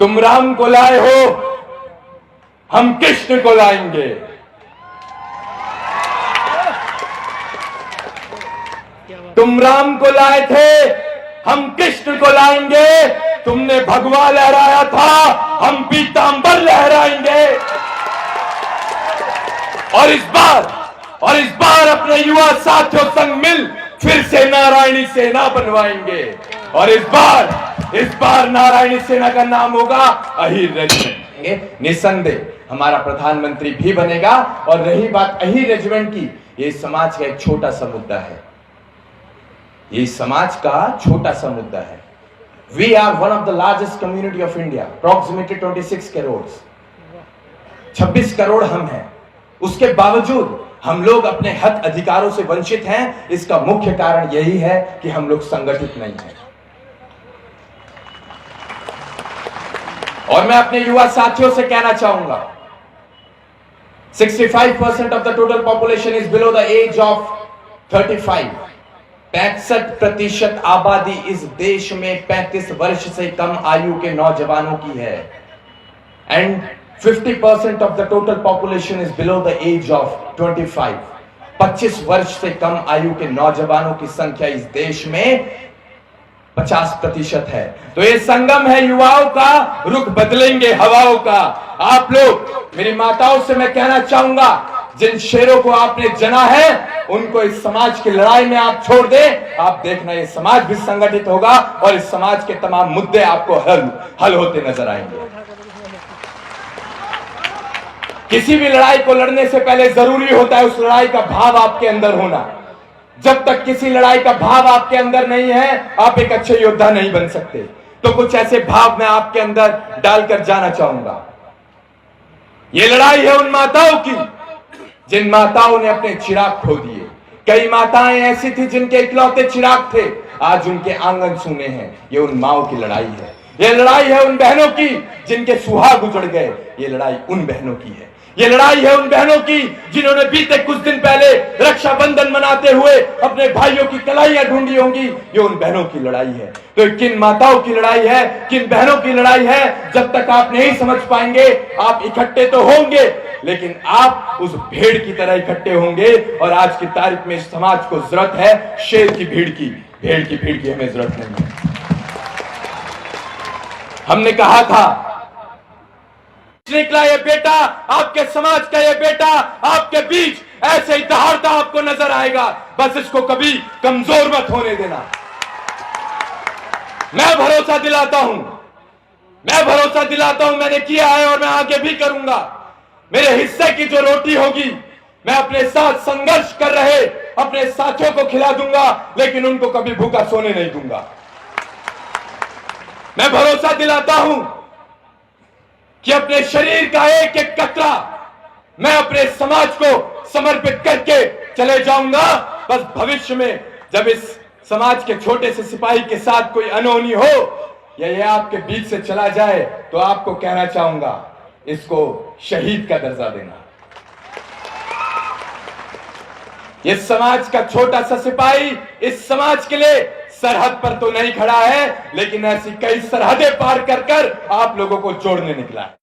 तुम राम को लाए हो, हम कृष्ण को लाएंगे। तुम राम को लाए थे, हम कृष्ण को लाएंगे। तुमने भगवा लहराया था, हम पीतांबर लहराएंगे। और इस बार अपने युवा साथियों संग मिल फिर से नारायणी सेना बनवाएंगे। और इस बार नारायणी सेना का नाम होगा अहिर रेजिमेंट। निसंदेह हमारा प्रधानमंत्री भी बनेगा। और रही बात अहिर रेजिमेंट की, ये समाज का एक छोटा सा मुद्दा है। ये समाज का छोटा सा मुद्दा है। We are one of the largest community of India, approximately 26 crore. 26 crore हम हैं। उसके बावजूद हम लोग अपने हक अधिकारों से वंचित हैं। इसका मुख्य कारण यही है कि हम लोग संगठित नहीं हैं। और मैं अपने युवा साथियों से कहना चाहूंगा, 65% of the total population is below the age of 35। 65% आबादी इस देश में 35 वर्ष से कम आयु के नौजवानों की है। And 50% of the total population is below the age of 25। 25 वर्ष से कम आयु के नौजवानों की संख्या इस देश में 50% है। तो ये संगम है युवाओं का, रुख बदलेंगे हवाओं का। आप लोग, मेरी माताओं से मैं कहना चाहूंगा, जिन शेरों को आपने जना है उनको इस समाज की लड़ाई में आप छोड़ दें। आप देखना ये समाज भी संगठित होगा और इस समाज के तमाम मुद्दे आपको हल होते नजर आएंगे। किसी भी लड़ाई को लड़ने से पहले जरूरी होता है उस लड़ाई का भाव आपके अंदर होना। जब तक किसी लड़ाई का भाव आपके अंदर नहीं है, आप एक अच्छे योद्धा नहीं बन सकते। तो कुछ ऐसे भाव मैं आपके अंदर डालकर जाना चाहूंगा। ये लड़ाई है उन माताओं की जिन माताओं ने अपने चिराग खो दिए। कई माताएं ऐसी थी जिनके इकलौते चिराग थे, आज उनके आंगन सूने हैं। ये उन माओं की लड़ाई है। ये लड़ाई है उन बहनों की जिनके सुहाग उजड़ गए। ये लड़ाई उन बहनों की है। ये लड़ाई है उन बहनों की जिन्होंने बीते कुछ दिन पहले रक्षाबंधन मनाते हुए अपने भाइयों की कलाइयां ढूंढी होंगी। ये उन बहनों की लड़ाई है। तो किन माताओं की लड़ाई है, किन बहनों की लड़ाई है, जब तक आप नहीं समझ पाएंगे, आप इकट्ठे तो होंगे लेकिन आप उस भेड़ की तरह इकट्ठे होंगे। और आज की तारीख में इस समाज को जरूरत है शेर की भीड़ की, भेड़ की भीड़ की हमें जरूरत नहीं है। हमने कहा था निकला ये बेटा, आपके समाज का ये बेटा आपके बीच ऐसे ही दहाड़ता आपको नजर आएगा। बस इसको कभी कमजोर मत होने देना। मैं भरोसा दिलाता हूं, मैंने किया है और मैं आगे भी करूंगा। मेरे हिस्से की जो रोटी होगी मैं अपने साथ संघर्ष कर रहे अपने साथियों को खिला दूंगा, लेकिन उनको कभी भूखा सोने नहीं दूंगा। मैं भरोसा दिलाता हूं कि अपने शरीर का एक एक कतरा मैं अपने समाज को समर्पित करके चले जाऊंगा। बस भविष्य में जब इस समाज के छोटे से सिपाही के साथ कोई अनहोनी हो या ये आपके बीच से चला जाए तो आपको कहना चाहूंगा, इसको शहीद का दर्जा देना। ये समाज का छोटा सा सिपाही इस समाज के लिए सरहद पर तो नहीं खड़ा है, लेकिन ऐसी कई सरहदें पार कर आप लोगों को जोड़ने निकला है।